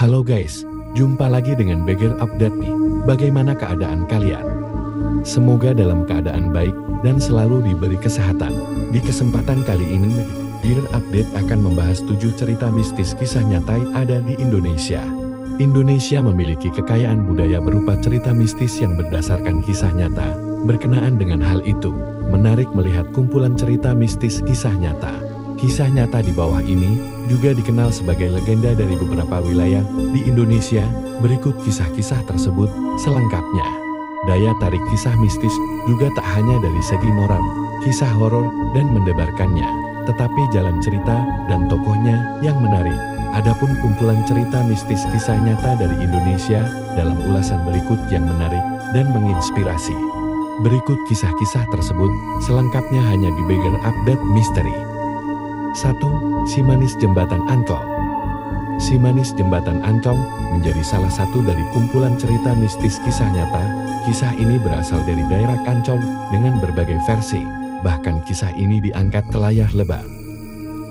Halo guys, jumpa lagi dengan Bagger Update nih. Bagaimana keadaan kalian? Semoga dalam keadaan baik dan selalu diberi kesehatan. Di kesempatan kali ini, Bagger Update akan membahas 7 cerita mistis kisah nyata yang ada di Indonesia. Indonesia memiliki kekayaan budaya berupa cerita mistis yang berdasarkan kisah nyata. Berkenaan dengan hal itu, menarik melihat kumpulan cerita mistis kisah nyata. Kisah nyata di bawah ini juga dikenal sebagai legenda dari beberapa wilayah di Indonesia. Berikut kisah-kisah tersebut selengkapnya. Daya tarik kisah mistis juga tak hanya dari segi moral, kisah horor dan mendebarkannya, tetapi jalan cerita dan tokohnya yang menarik. Adapun kumpulan cerita mistis kisah nyata dari Indonesia dalam ulasan berikut yang menarik dan menginspirasi. Berikut kisah-kisah tersebut selengkapnya hanya di Bagger Update Misteri. 1. Si Manis Jembatan Ancol. Si Manis Jembatan Ancol menjadi salah satu dari kumpulan cerita mistis kisah nyata. Kisah ini berasal dari daerah Ancol dengan berbagai versi, bahkan kisah ini diangkat ke layar lebar.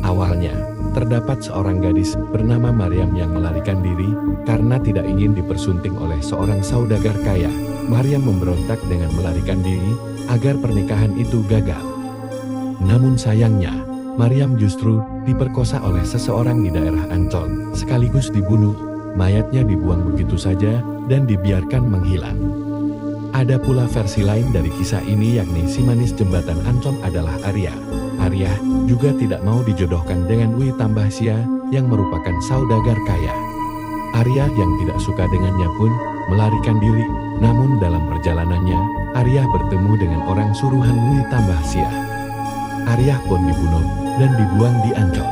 Awalnya, terdapat seorang gadis bernama Maryam yang melarikan diri karena tidak ingin dipersunting oleh seorang saudagar kaya. Maryam memberontak dengan melarikan diri agar pernikahan itu gagal. Namun sayangnya, Maryam justru diperkosa oleh seseorang di daerah Ancol, sekaligus dibunuh. Mayatnya dibuang begitu saja dan dibiarkan menghilang. Ada pula versi lain dari kisah ini, yakni si manis jembatan Ancol adalah Arya. Arya juga tidak mau dijodohkan dengan Wi Tambahsia yang merupakan saudagar kaya. Arya yang tidak suka dengannya pun melarikan diri. Namun dalam perjalanannya, Arya bertemu dengan orang suruhan Wi Tambahsia. Arya pun dibunuh dan dibuang di Ancol.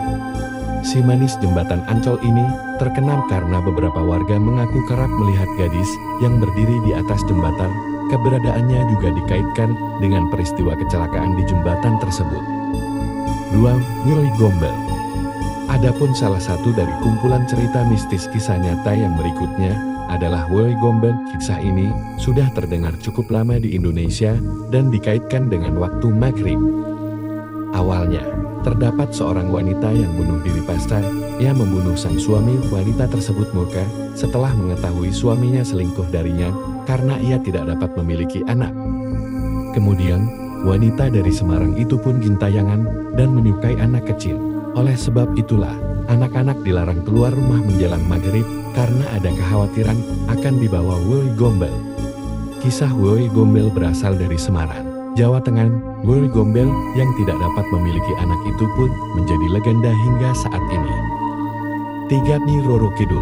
Si manis jembatan Ancol ini terkenal karena beberapa warga mengaku kerap melihat gadis yang berdiri di atas jembatan. Keberadaannya juga dikaitkan dengan peristiwa kecelakaan di jembatan tersebut. 2. Woi Gombel. Adapun salah satu dari kumpulan cerita mistis kisah nyata yang berikutnya adalah Woi Gombel. Kisah ini sudah terdengar cukup lama di Indonesia dan dikaitkan dengan waktu maghrib. Awalnya, terdapat seorang wanita yang bunuh diri pasca ia membunuh sang suami. Wanita tersebut murka setelah mengetahui suaminya selingkuh darinya karena ia tidak dapat memiliki anak. Kemudian, wanita dari Semarang itu pun gentayangan dan menyukai anak kecil. Oleh sebab itulah, anak-anak dilarang keluar rumah menjelang maghrib karena ada kekhawatiran akan dibawa Woi Gombel. Kisah Woi Gombel berasal dari Semarang, Jawa Tengah. Woi Gombel yang tidak dapat memiliki anak itu pun menjadi legenda hingga saat ini. 3. Nyi Roro Kidul.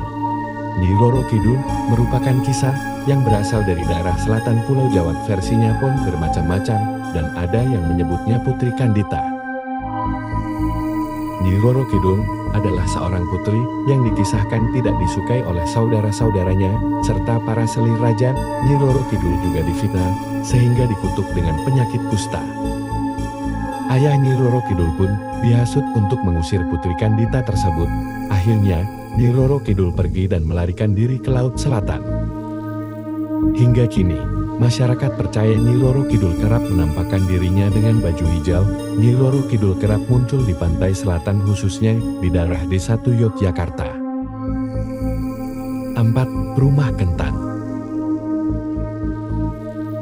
Nyi Roro Kidul merupakan kisah yang berasal dari daerah selatan Pulau Jawa. Versinya pun bermacam-macam dan ada yang menyebutnya Putri Kandita. Nyi Roro Kidul adalah seorang putri yang dikisahkan tidak disukai oleh saudara-saudaranya serta para selir raja. Nyi Roro Kidul juga difitnah sehingga dikutuk dengan penyakit kusta. Ayah Nyi Roro Kidul pun dihasut untuk mengusir Putri Kandita tersebut. Akhirnya, Nyi Roro Kidul pergi dan melarikan diri ke Laut Selatan. Hingga kini, masyarakat percaya Nyi Roro Kidul kerap menampakkan dirinya dengan baju hijau. Nyi Roro Kidul kerap muncul di pantai selatan, khususnya di daerah Desa Tuyok, Yogyakarta. 4. Rumah Kentang.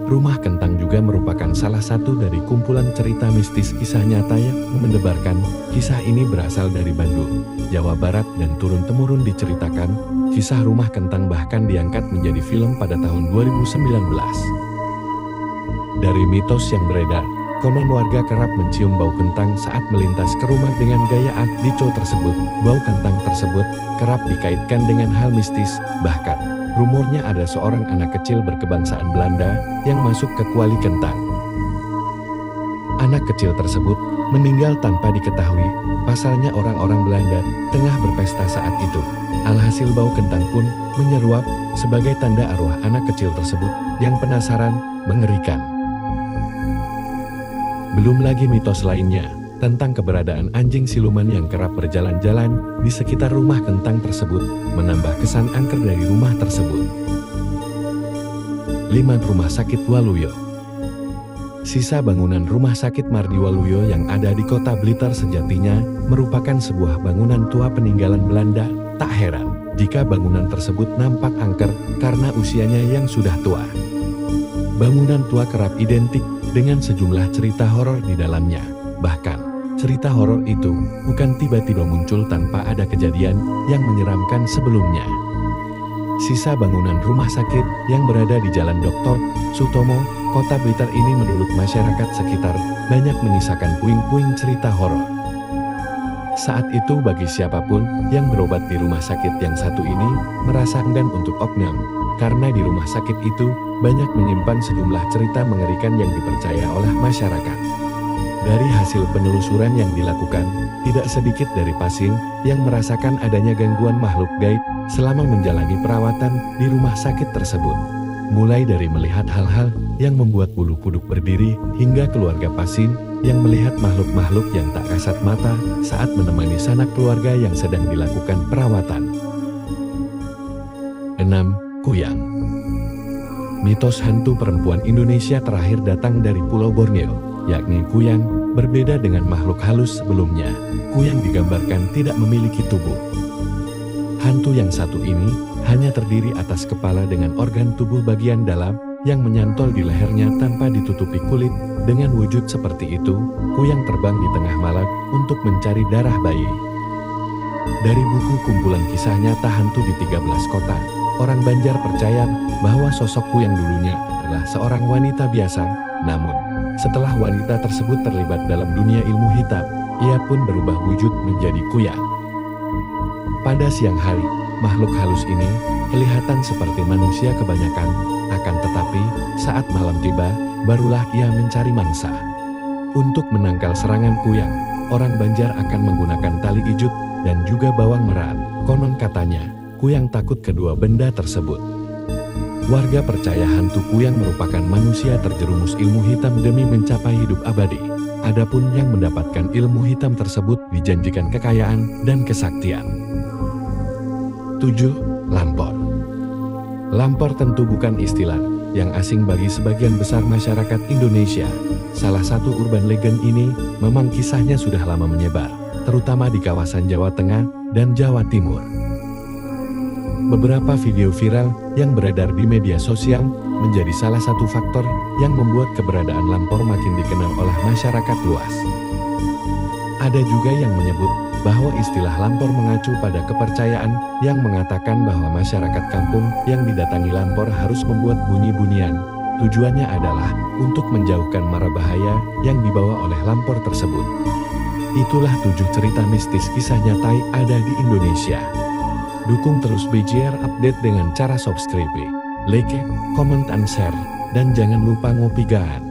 Rumah Kentang juga merupakan salah satu dari kumpulan cerita mistis kisah nyata yang mendebarkan. Kisah ini berasal dari Bandung, Jawa Barat dan turun-temurun diceritakan. Kisah Rumah Kentang bahkan diangkat menjadi film pada tahun 2019. Dari mitos yang beredar, konon warga kerap mencium bau kentang saat melintas ke rumah dengan gaya Art Deco tersebut. Bau kentang tersebut kerap dikaitkan dengan hal mistis. Bahkan, rumornya ada seorang anak kecil berkebangsaan Belanda yang masuk ke kuali kentang. Anak kecil tersebut meninggal tanpa diketahui. Pasalnya orang-orang Belanda tengah berpesta saat itu. Alhasil bau kentang pun menyeruak sebagai tanda arwah anak kecil tersebut yang penasaran, mengerikan. Belum lagi mitos lainnya tentang keberadaan anjing siluman yang kerap berjalan-jalan di sekitar rumah kentang tersebut, menambah kesan angker dari rumah tersebut. 5. Rumah Sakit Waluyo. Sisa bangunan Rumah Sakit Mardi Waluyo yang ada di kota Blitar sejatinya merupakan sebuah bangunan tua peninggalan Belanda. Tak heran, jika bangunan tersebut nampak angker karena usianya yang sudah tua. Bangunan tua kerap identik dengan sejumlah cerita horor di dalamnya. Bahkan, cerita horor itu bukan tiba-tiba muncul tanpa ada kejadian yang menyeramkan sebelumnya. Sisa bangunan rumah sakit yang berada di Jalan Dr. Sutomo, Kota Blitar ini menurut masyarakat sekitar banyak menyisakan puing-puing cerita horor. Saat itu bagi siapapun yang berobat di rumah sakit yang satu ini merasa enggan untuk opnam, karena di rumah sakit itu banyak menyimpan sejumlah cerita mengerikan yang dipercaya oleh masyarakat. Dari hasil penelusuran yang dilakukan, tidak sedikit dari pasien yang merasakan adanya gangguan makhluk gaib selama menjalani perawatan di rumah sakit tersebut. Mulai dari melihat hal-hal yang membuat bulu kuduk berdiri, hingga keluarga pasien yang melihat makhluk-makhluk yang tak kasat mata saat menemani sanak keluarga yang sedang dilakukan perawatan. 6. Kuyang. Mitos hantu perempuan Indonesia terakhir datang dari Pulau Borneo, yakni kuyang. Berbeda dengan makhluk halus sebelumnya, kuyang digambarkan tidak memiliki tubuh. Hantu yang satu ini hanya terdiri atas kepala dengan organ tubuh bagian dalam yang menyantol di lehernya tanpa ditutupi kulit. Dengan wujud seperti itu, kuyang terbang di tengah malam untuk mencari darah bayi. Dari buku kumpulan kisah nyata hantu di 13 kota, orang Banjar percaya bahwa sosok kuyang dulunya adalah seorang wanita biasa, namun setelah wanita tersebut terlibat dalam dunia ilmu hitam, ia pun berubah wujud menjadi kuyang. Pada siang hari, makhluk halus ini kelihatan seperti manusia kebanyakan, akan tetapi saat malam tiba, barulah ia mencari mangsa. Untuk menangkal serangan kuyang, orang Banjar akan menggunakan tali ijut dan juga bawang merah. Konon katanya, kuyang takut kedua benda tersebut. Warga percaya hantu kuyang merupakan manusia terjerumus ilmu hitam demi mencapai hidup abadi. Adapun yang mendapatkan ilmu hitam tersebut dijanjikan kekayaan dan kesaktian. 7. Lampor. Lampor tentu bukan istilah yang asing bagi sebagian besar masyarakat Indonesia. Salah satu urban legend ini memang kisahnya sudah lama menyebar, terutama di kawasan Jawa Tengah dan Jawa Timur. Beberapa video viral yang beredar di media sosial menjadi salah satu faktor yang membuat keberadaan lampor makin dikenal oleh masyarakat luas. Ada juga yang menyebut bahwa istilah lampor mengacu pada kepercayaan yang mengatakan bahwa masyarakat kampung yang didatangi lampor harus membuat bunyi-bunyian. Tujuannya adalah untuk menjauhkan mara bahaya yang dibawa oleh lampor tersebut. Itulah 7 cerita mistis kisah nyata ada di Indonesia. Dukung terus BJR Update dengan cara subscribe, like, comment, and share, dan jangan lupa ngopi gaan.